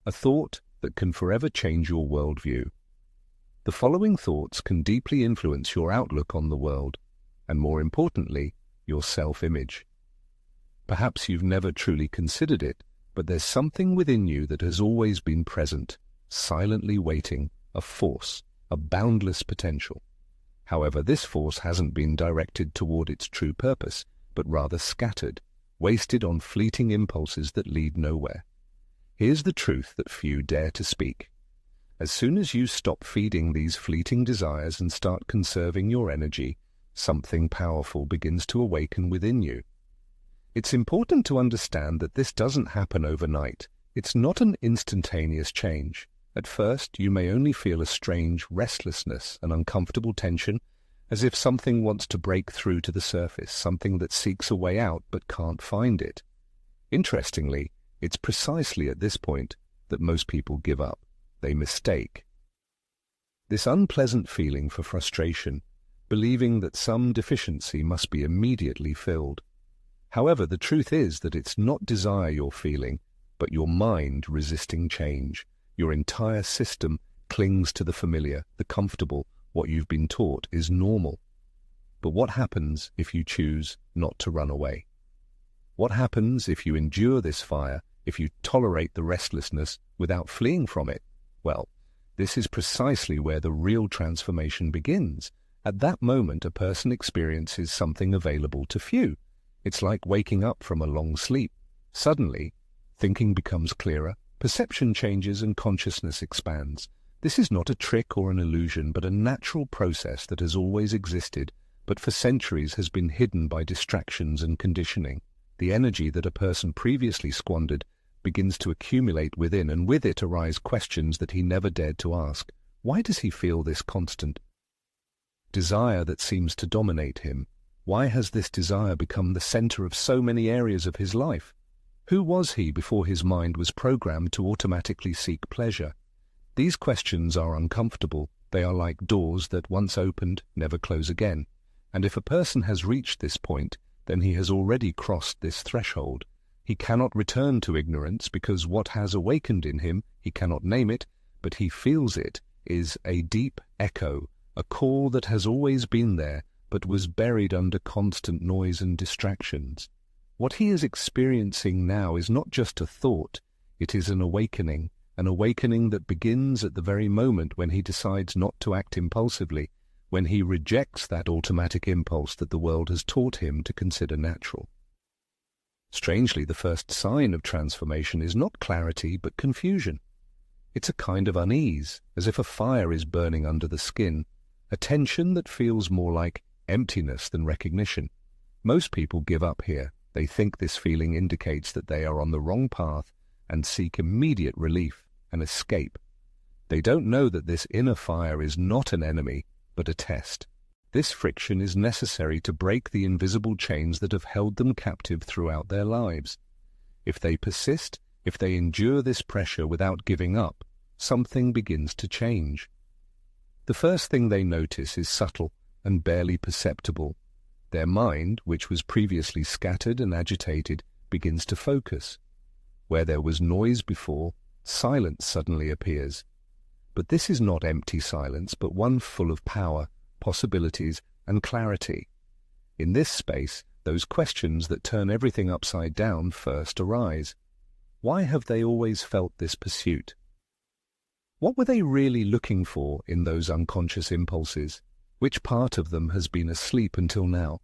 a thought that can forever change your worldview. The following thoughts can deeply influence your outlook on the world, and more importantly, your self-image. Perhaps you've never truly considered it, but there's something within you that has always been present, silently waiting, a force, a boundless potential. However, this force hasn't been directed toward its true purpose, but rather scattered, wasted on fleeting impulses that lead nowhere. Here's the truth that few dare to speak. As soon as you stop feeding these fleeting desires and start conserving your energy, something powerful begins to awaken within you. It's important to understand that this doesn't happen overnight. It's not an instantaneous change. At first, you may only feel a strange restlessness, an uncomfortable tension, as if something wants to break through to the surface, something that seeks a way out but can't find it. Interestingly, it's precisely at this point that most people give up. They mistake this unpleasant feeling for frustration, believing that some deficiency must be immediately filled. However, the truth is that it's not desire you're feeling, but your mind resisting change. Your entire system clings to the familiar, the comfortable. What you've been taught is normal. But what happens if you choose not to run away? What happens if you endure this fire, if you tolerate the restlessness without fleeing from it? Well, this is precisely where the real transformation begins. At that moment, a person experiences something available to few. It's like waking up from a long sleep. Suddenly, thinking becomes clearer, perception changes, and consciousness expands. This is not a trick or an illusion, but a natural process that has always existed, but for centuries has been hidden by distractions and conditioning. The energy that a person previously squandered begins to accumulate within, and with it arise questions that he never dared to ask. Why does he feel this constant desire that seems to dominate him? Why has this desire become the center of so many areas of his life? Who was he before his mind was programmed to automatically seek pleasure? These questions are uncomfortable. They are like doors that, once opened, never close again. And if a person has reached this point, then he has already crossed this threshold. He cannot return to ignorance because what has awakened in him, he cannot name it, but he feels it, is a deep echo, a call that has always been there, but was buried under constant noise and distractions. What he is experiencing now is not just a thought, it is an awakening that begins at the very moment when he decides not to act impulsively, when he rejects that automatic impulse that the world has taught him to consider natural. Strangely, the first sign of transformation is not clarity but confusion. It's a kind of unease, as if a fire is burning under the skin, a tension that feels more like emptiness than recognition. Most people give up here. They think this feeling indicates that they are on the wrong path and seek immediate relief, an escape. They don't know that this inner fire is not an enemy, but a test. This friction is necessary to break the invisible chains that have held them captive throughout their lives. If they persist, if they endure this pressure without giving up, something begins to change. The first thing they notice is subtle and barely perceptible. Their mind, which was previously scattered and agitated, begins to focus. Where there was noise before, silence suddenly appears. But this is not empty silence, but one full of power, possibilities, and clarity. In this space, those questions that turn everything upside down first arise. Why have they always felt this pursuit? What were they really looking for in those unconscious impulses? Which part of them has been asleep until now?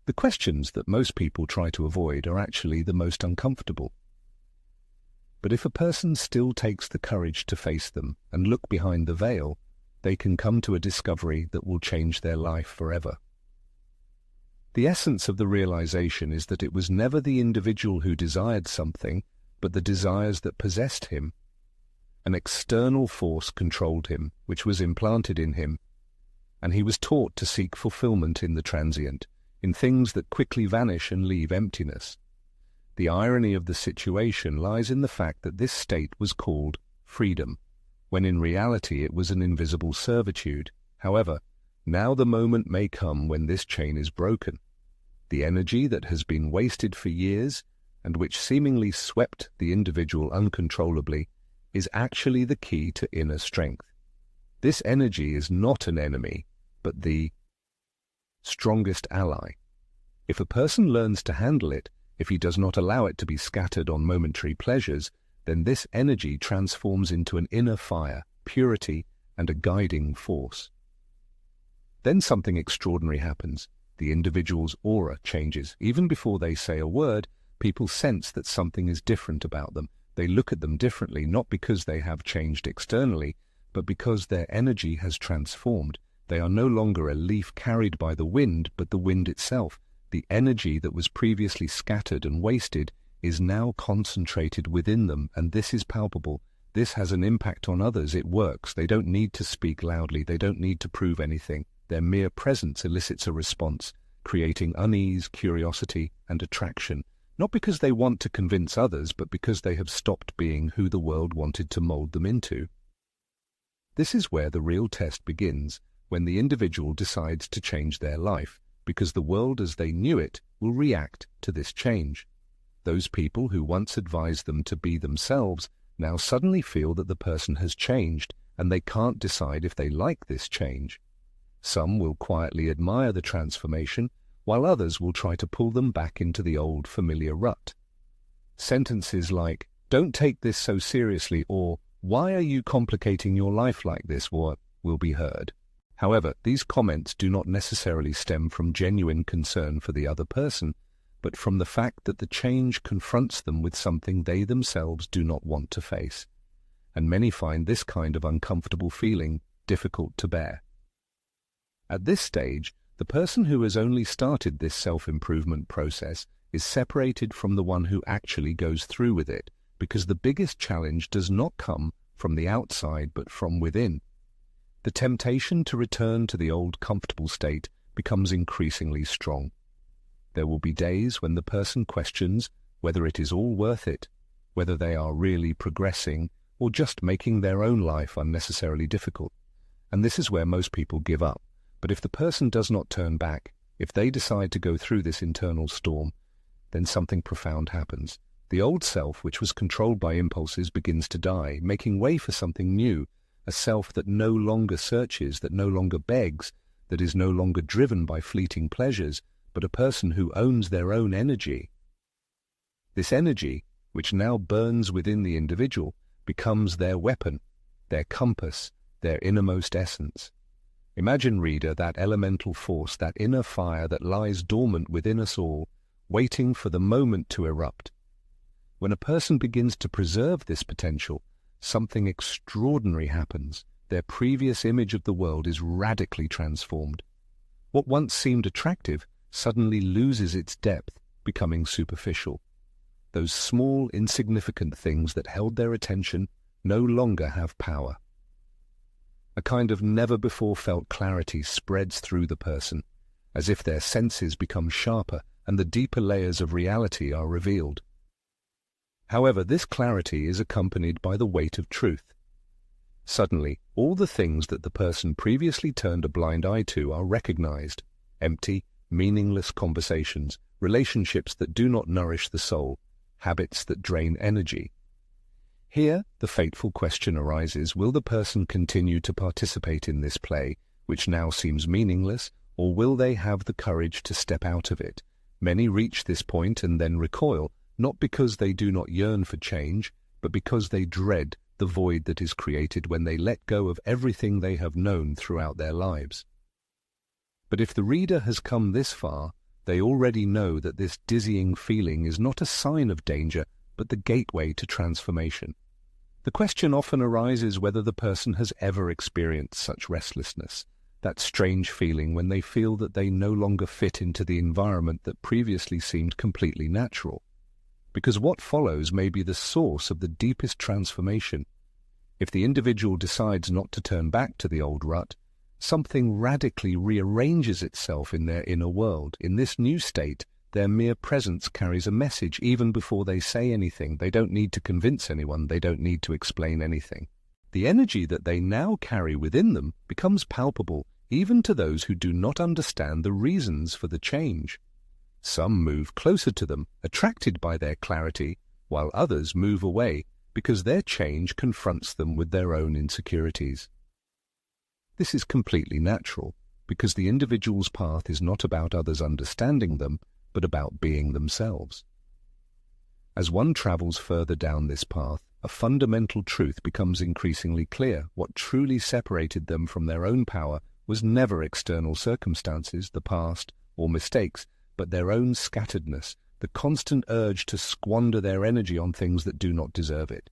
The questions that most people try to avoid are actually the most uncomfortable. But if a person still takes the courage to face them and look behind the veil, they can come to a discovery that will change their life forever. The essence of the realization is that it was never the individual who desired something, but the desires that possessed him. An external force controlled him, which was implanted in him, and he was taught to seek fulfillment in the transient, in things that quickly vanish and leave emptiness. The irony of the situation lies in the fact that this state was called freedom, when in reality it was an invisible servitude. However, now the moment may come when this chain is broken. The energy that has been wasted for years, and which seemingly swept the individual uncontrollably, is actually the key to inner strength. This energy is not an enemy, but the strongest ally. If a person learns to handle it, if he does not allow it to be scattered on momentary pleasures, then this energy transforms into an inner fire, purity, and a guiding force. Then something extraordinary happens. The individual's aura changes. Even before they say a word, people sense that something is different about them. They look at them differently, not because they have changed externally, but because their energy has transformed. They are no longer a leaf carried by the wind, but the wind itself. The energy that was previously scattered and wasted is now concentrated within them, and this is palpable. This has an impact on others. It works. They don't need to speak loudly. They don't need to prove anything. Their mere presence elicits a response, creating unease, curiosity, and attraction, not because they want to convince others, but because they have stopped being who the world wanted to mold them into. This is where the real test begins, when the individual decides to change their life, because the world as they knew it will react to this change. Those people who once advised them to be themselves now suddenly feel that the person has changed, and they can't decide if they like this change. Some will quietly admire the transformation, while others will try to pull them back into the old familiar rut. Sentences like, "Don't take this so seriously," or "Why are you complicating your life like this?" will be heard. However, these comments do not necessarily stem from genuine concern for the other person, but from the fact that the change confronts them with something they themselves do not want to face. And many find this kind of uncomfortable feeling difficult to bear. At this stage, the person who has only started this self-improvement process is separated from the one who actually goes through with it, because the biggest challenge does not come from the outside but from within. The temptation to return to the old comfortable state becomes increasingly strong. There will be days when the person questions whether it is all worth it, whether they are really progressing or just making their own life unnecessarily difficult. And this is where most people give up. But if the person does not turn back, if they decide to go through this internal storm, then something profound happens. The old self, which was controlled by impulses, begins to die, making way for something new, a self that no longer searches, that no longer begs, that is no longer driven by fleeting pleasures, but a person who owns their own energy. This energy, which now burns within the individual, becomes their weapon, their compass, their innermost essence. Imagine, reader, that elemental force, that inner fire that lies dormant within us all, waiting for the moment to erupt. When a person begins to preserve this potential, something extraordinary happens. Their previous image of the world is radically transformed. What once seemed attractive suddenly loses its depth, becoming superficial. Those small, insignificant things that held their attention no longer have power. A kind of never-before-felt clarity spreads through the person, as if their senses become sharper and the deeper layers of reality are revealed. However, this clarity is accompanied by the weight of truth. Suddenly, all the things that the person previously turned a blind eye to are recognized: empty, meaningless conversations, relationships that do not nourish the soul, habits that drain energy. Here, the fateful question arises: will the person continue to participate in this play, which now seems meaningless, or will they have the courage to step out of it? Many reach this point and then recoil, not because they do not yearn for change, but because they dread the void that is created when they let go of everything they have known throughout their lives. But if the reader has come this far, they already know that this dizzying feeling is not a sign of danger, but the gateway to transformation. The question often arises whether the person has ever experienced such restlessness, that strange feeling when they feel that they no longer fit into the environment that previously seemed completely natural. Because what follows may be the source of the deepest transformation. If the individual decides not to turn back to the old rut, something radically rearranges itself in their inner world. In this new state, their mere presence carries a message even before they say anything. They don't need to convince anyone. They don't need to explain anything. The energy that they now carry within them becomes palpable even to those who do not understand the reasons for the change. Some move closer to them, attracted by their clarity, while others move away because their change confronts them with their own insecurities. This is completely natural, because the individual's path is not about others understanding them, but about being themselves. As one travels further down this path, a fundamental truth becomes increasingly clear. What truly separated them from their own power was never external circumstances, the past, or mistakes, but their own scatteredness, the constant urge to squander their energy on things that do not deserve it.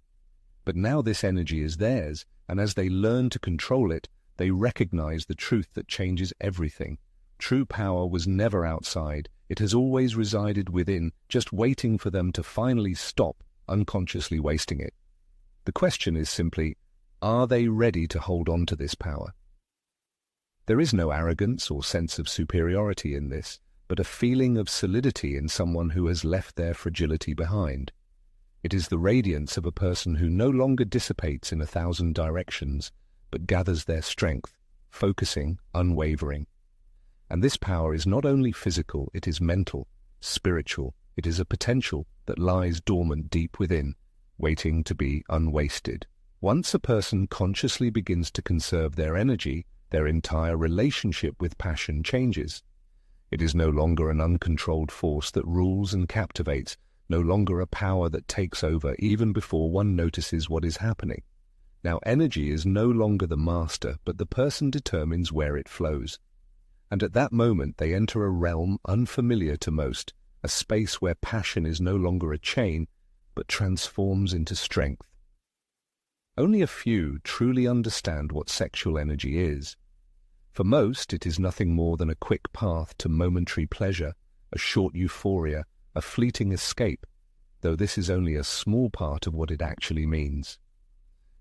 But now this energy is theirs, and as they learn to control it, they recognize the truth that changes everything. True power was never outside. It has always resided within, just waiting for them to finally stop unconsciously wasting it. The question is simply, are they ready to hold on to this power? There is no arrogance or sense of superiority in this, but a feeling of solidity in someone who has left their fragility behind. It is the radiance of a person who no longer dissipates in 1,000 directions, but gathers their strength, focusing, unwavering. And this power is not only physical, it is mental, spiritual. It is a potential that lies dormant deep within, waiting to be unwasted. Once a person consciously begins to conserve their energy, their entire relationship with passion changes. It is no longer an uncontrolled force that rules and captivates, no longer a power that takes over even before one notices what is happening. Now energy is no longer the master, but the person determines where it flows. And at that moment they enter a realm unfamiliar to most, a space where passion is no longer a chain, but transforms into strength. Only a few truly understand what sexual energy is. For most, it is nothing more than a quick path to momentary pleasure, a short euphoria, a fleeting escape, though this is only a small part of what it actually means.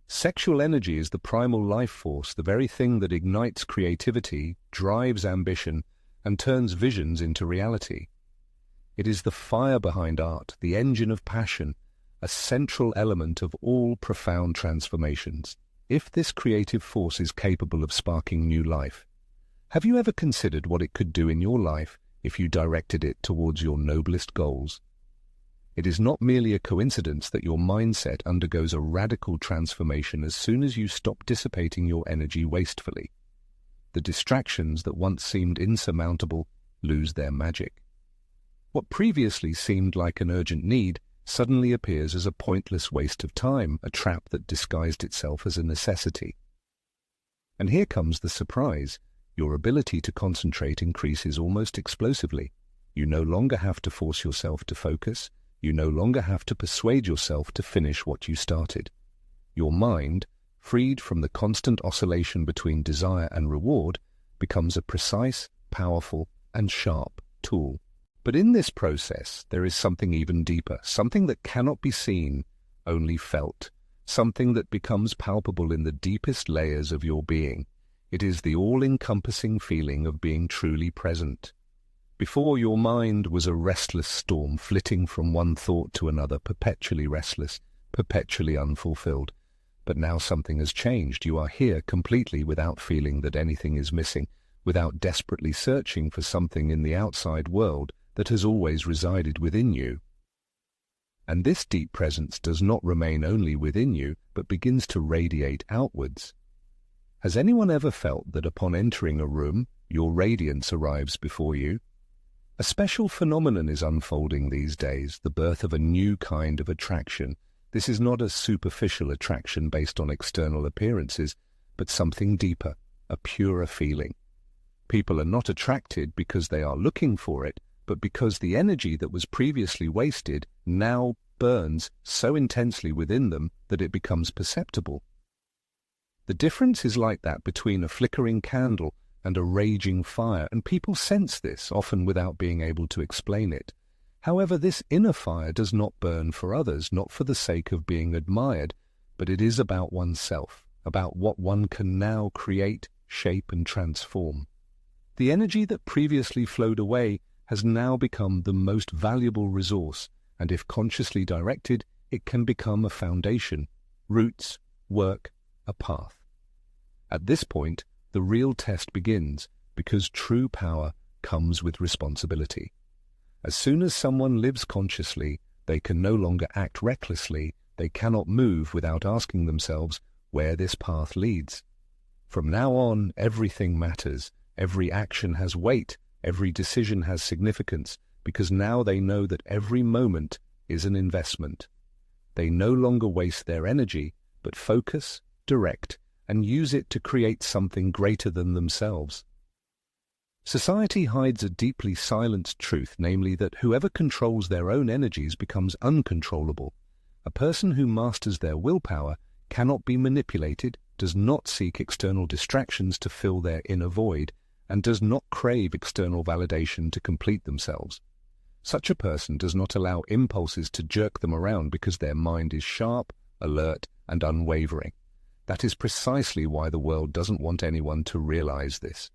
Sexual energy is the primal life force, the very thing that ignites creativity, drives ambition, and turns visions into reality. It is the fire behind art, the engine of passion, a central element of all profound transformations. If this creative force is capable of sparking new life, have you ever considered what it could do in your life if you directed it towards your noblest goals? It is not merely a coincidence that your mindset undergoes a radical transformation as soon as you stop dissipating your energy wastefully. The distractions that once seemed insurmountable lose their magic. What previously seemed like an urgent need suddenly appears as a pointless waste of time, a trap that disguised itself as a necessity. And here comes the surprise. Your ability to concentrate increases almost explosively. You no longer have to force yourself to focus. You no longer have to persuade yourself to finish what you started. Your mind, freed from the constant oscillation between desire and reward, becomes a precise, powerful, and sharp tool. But in this process, there is something even deeper, something that cannot be seen, only felt, something that becomes palpable in the deepest layers of your being. It is the all-encompassing feeling of being truly present. Before, your mind was a restless storm, flitting from one thought to another, perpetually restless, perpetually unfulfilled. But now something has changed. You are here completely without feeling that anything is missing, without desperately searching for something in the outside world that has always resided within you. And this deep presence does not remain only within you, but begins to radiate outwards. Has anyone ever felt that upon entering a room, your radiance arrives before you? A special phenomenon is unfolding these days, the birth of a new kind of attraction. This is not a superficial attraction based on external appearances, but something deeper, a purer feeling. People are not attracted because they are looking for it, but because the energy that was previously wasted now burns so intensely within them that it becomes perceptible. The difference is like that between a flickering candle and a raging fire, and people sense this, often without being able to explain it. However, this inner fire does not burn for others, not for the sake of being admired, but it is about oneself, about what one can now create, shape, and transform. The energy that previously flowed away has now become the most valuable resource, and if consciously directed, it can become a foundation, roots, work, a path. At this point, the real test begins, because true power comes with responsibility. As soon as someone lives consciously, they can no longer act recklessly, they cannot move without asking themselves where this path leads. From now on, everything matters, every action has weight, every decision has significance, because now they know that every moment is an investment. They no longer waste their energy, but focus, direct, and use it to create something greater than themselves. Society hides a deeply silent truth, namely that whoever controls their own energies becomes uncontrollable. A person who masters their willpower cannot be manipulated, does not seek external distractions to fill their inner void, and does not crave external validation to complete themselves. Such a person does not allow impulses to jerk them around because their mind is sharp, alert, and unwavering. That is precisely why the world doesn't want anyone to realize this.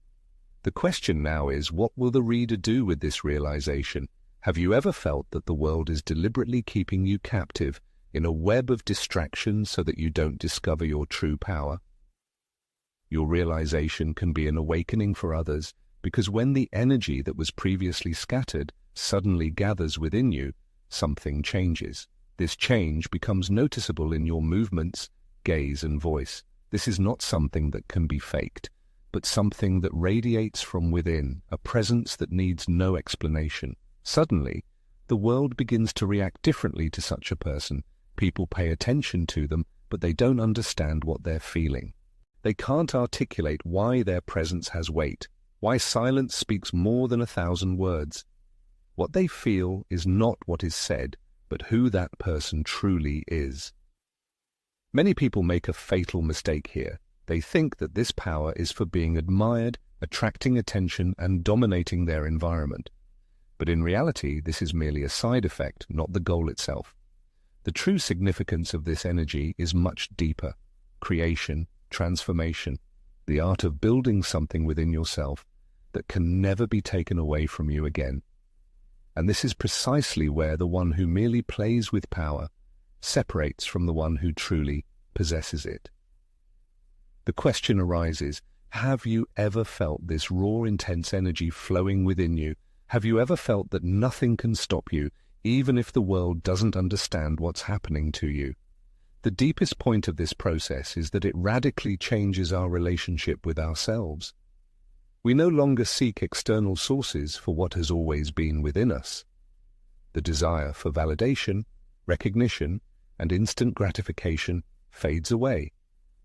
The question now is, what will the reader do with this realization? Have you ever felt that the world is deliberately keeping you captive in a web of distractions so that you don't discover your true power? Your realization can be an awakening for others, because when the energy that was previously scattered suddenly gathers within you, something changes. This change becomes noticeable in your movements, gaze, and voice. This is not something that can be faked, but something that radiates from within, a presence that needs no explanation. Suddenly, the world begins to react differently to such a person. People pay attention to them, but they don't understand what they're feeling. They can't articulate why their presence has weight, why silence speaks more than 1,000 words. What they feel is not what is said, but who that person truly is. Many people make a fatal mistake here. They think that this power is for being admired, attracting attention, and dominating their environment. But in reality, this is merely a side effect, not the goal itself. The true significance of this energy is much deeper: creation, transformation, the art of building something within yourself that can never be taken away from you again. And this is precisely where the one who merely plays with power separates from the one who truly possesses it. The question arises, have you ever felt this raw, intense energy flowing within you? Have you ever felt that nothing can stop you, even if the world doesn't understand what's happening to you? The deepest point of this process is that it radically changes our relationship with ourselves. We no longer seek external sources for what has always been within us. The desire for validation, recognition, and instant gratification fades away,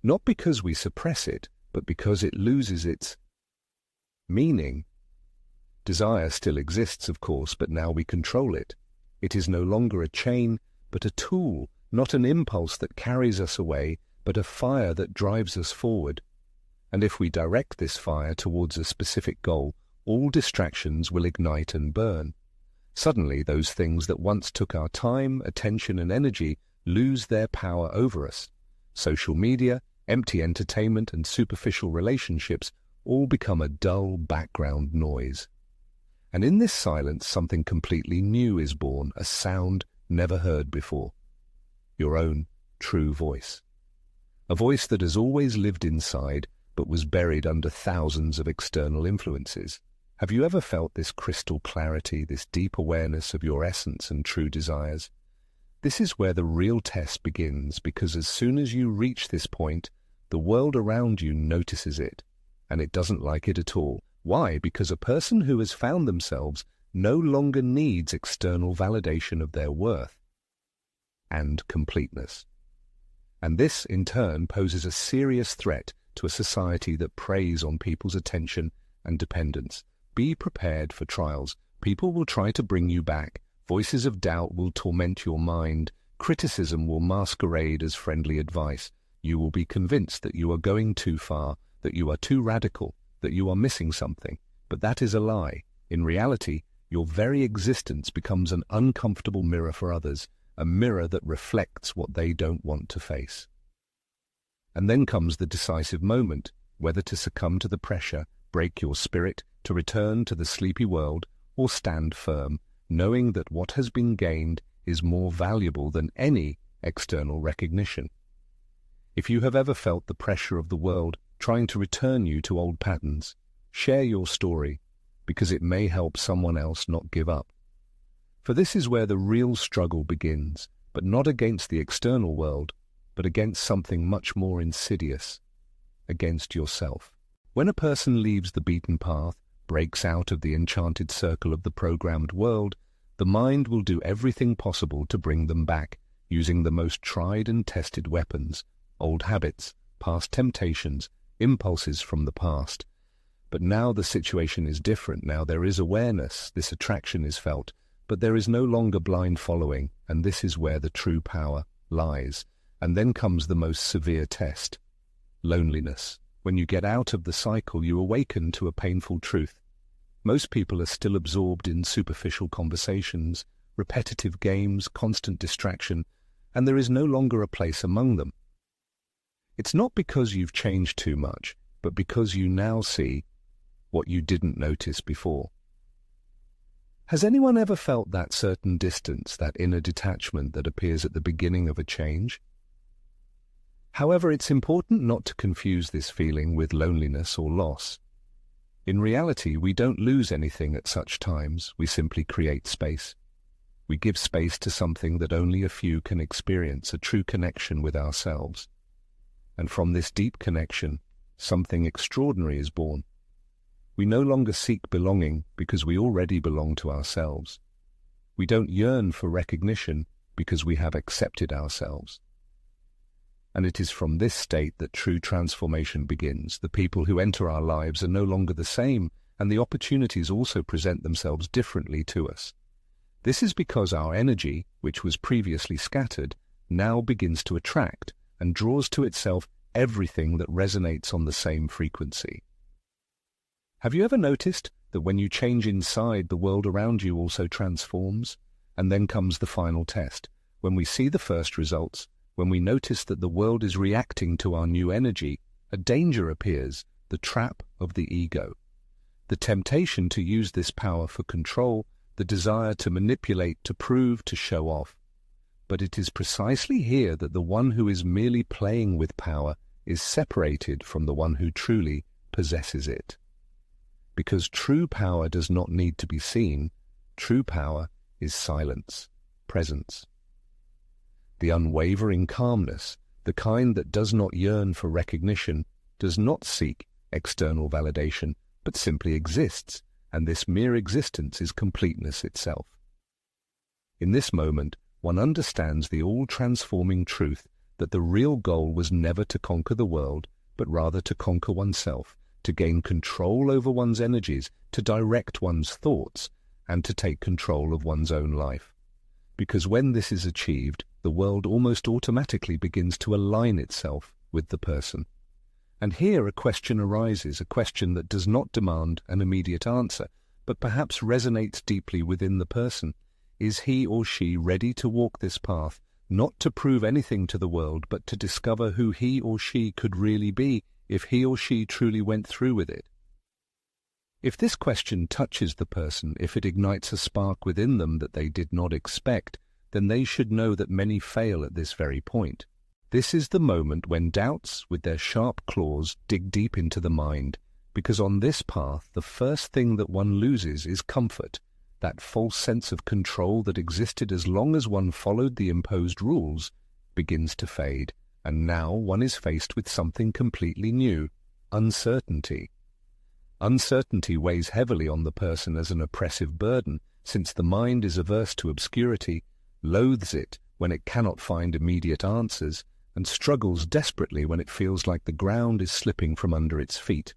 not because we suppress it, but because it loses its meaning. Desire still exists, of course, but now we control it. It is no longer a chain, but a tool, not an impulse that carries us away, but a fire that drives us forward. And if we direct this fire towards a specific goal, all distractions will ignite and burn. Suddenly, those things that once took our time, attention, and energy lose their power over us. Social media, empty entertainment, and superficial relationships all become a dull background noise. And in this silence, something completely new is born, a sound never heard before. Your own true voice. A voice that has always lived inside, but was buried under thousands of external influences. Have you ever felt this crystal clarity, this deep awareness of your essence and true desires? This is where the real test begins, because as soon as you reach this point, the world around you notices it, and it doesn't like it at all. Why? Because a person who has found themselves no longer needs external validation of their worth and completeness. And this, in turn, poses a serious threat to a society that preys on people's attention and dependence. Be prepared for trials. People will try to bring you back. Voices of doubt will torment your mind. Criticism will masquerade as friendly advice. You will be convinced that you are going too far, that you are too radical, that you are missing something. But that is a lie. In reality, your very existence becomes an uncomfortable mirror for others, a mirror that reflects what they don't want to face. And then comes the decisive moment, whether to succumb to the pressure, break your spirit, to return to the sleepy world, or stand firm, knowing that what has been gained is more valuable than any external recognition. If you have ever felt the pressure of the world trying to return you to old patterns, share your story, because it may help someone else not give up. For this is where the real struggle begins, but not against the external world, but against something much more insidious, against yourself. When a person leaves the beaten path, breaks out of the enchanted circle of the programmed world, the mind will do everything possible to bring them back, using the most tried and tested weapons, old habits, past temptations, impulses from the past. But now the situation is different. Now there is awareness, this attraction is felt, but there is no longer blind following, and this is where the true power lies. And then comes the most severe test, loneliness. When you get out of the cycle, you awaken to a painful truth. Most people are still absorbed in superficial conversations, repetitive games, constant distraction, and there is no longer a place among them. It's not because you've changed too much, but because you now see what you didn't notice before. Has anyone ever felt that certain distance, that inner detachment that appears at the beginning of a change? However, it's important not to confuse this feeling with loneliness or loss. In reality, we don't lose anything at such times, we simply create space. We give space to something that only a few can experience, a true connection with ourselves. And from this deep connection, something extraordinary is born. We no longer seek belonging because we already belong to ourselves. We don't yearn for recognition because we have accepted ourselves. And it is from this state that true transformation begins. The people who enter our lives are no longer the same, and the opportunities also present themselves differently to us. This is because our energy, which was previously scattered, now begins to attract and draws to itself everything that resonates on the same frequency. Have you ever noticed that when you change inside, the world around you also transforms? And then comes the final test. When we see the first results, when we notice that the world is reacting to our new energy, a danger appears, the trap of the ego. The temptation to use this power for control, the desire to manipulate, to prove, to show off. But it is precisely here that the one who is merely playing with power is separated from the one who truly possesses it. Because true power does not need to be seen, true power is silence, presence. The unwavering calmness, the kind that does not yearn for recognition, does not seek external validation, but simply exists, and this mere existence is completeness itself. In this moment, one understands the all-transforming truth that the real goal was never to conquer the world, but rather to conquer oneself, to gain control over one's energies, to direct one's thoughts, and to take control of one's own life. Because when this is achieved, the world almost automatically begins to align itself with the person. And here a question arises, a question that does not demand an immediate answer, but perhaps resonates deeply within the person. Is he or she ready to walk this path, not to prove anything to the world, but to discover who he or she could really be if he or she truly went through with it? If this question touches the person, if it ignites a spark within them that they did not expect, then they should know that many fail at this very point. This is the moment when doubts, with their sharp claws, dig deep into the mind, because on this path the first thing that one loses is comfort, that false sense of control that existed as long as one followed the imposed rules begins to fade, and now one is faced with something completely new, uncertainty. Uncertainty weighs heavily on the person as an oppressive burden, since the mind is averse to obscurity, loathes it when it cannot find immediate answers, and struggles desperately when it feels like the ground is slipping from under its feet.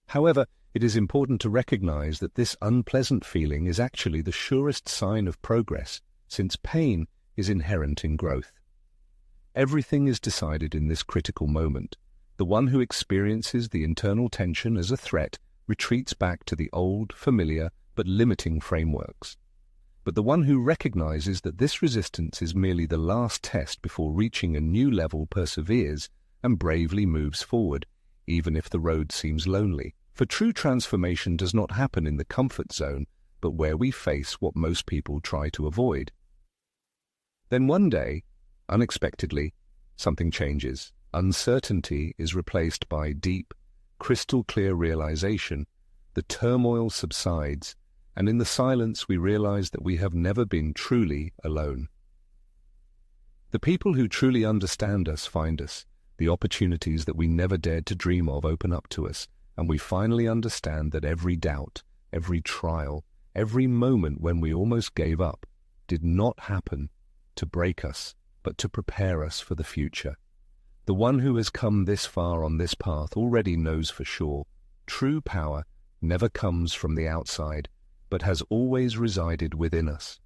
However, it is important to recognize that this unpleasant feeling is actually the surest sign of progress, since pain is inherent in growth. Everything is decided in this critical moment. The one who experiences the internal tension as a threat retreats back to the old, familiar, but limiting frameworks. But the one who recognizes that this resistance is merely the last test before reaching a new level perseveres and bravely moves forward, even if the road seems lonely. For true transformation does not happen in the comfort zone, but where we face what most people try to avoid. Then one day, unexpectedly, something changes. Uncertainty is replaced by deep, crystal-clear realization. The turmoil subsides, and in the silence we realize that we have never been truly alone. The people who truly understand us find us. The opportunities that we never dared to dream of open up to us, and we finally understand that every doubt, every trial, every moment when we almost gave up did not happen to break us, but to prepare us for the future. The one who has come this far on this path already knows for sure, true power never comes from the outside, but has always resided within us.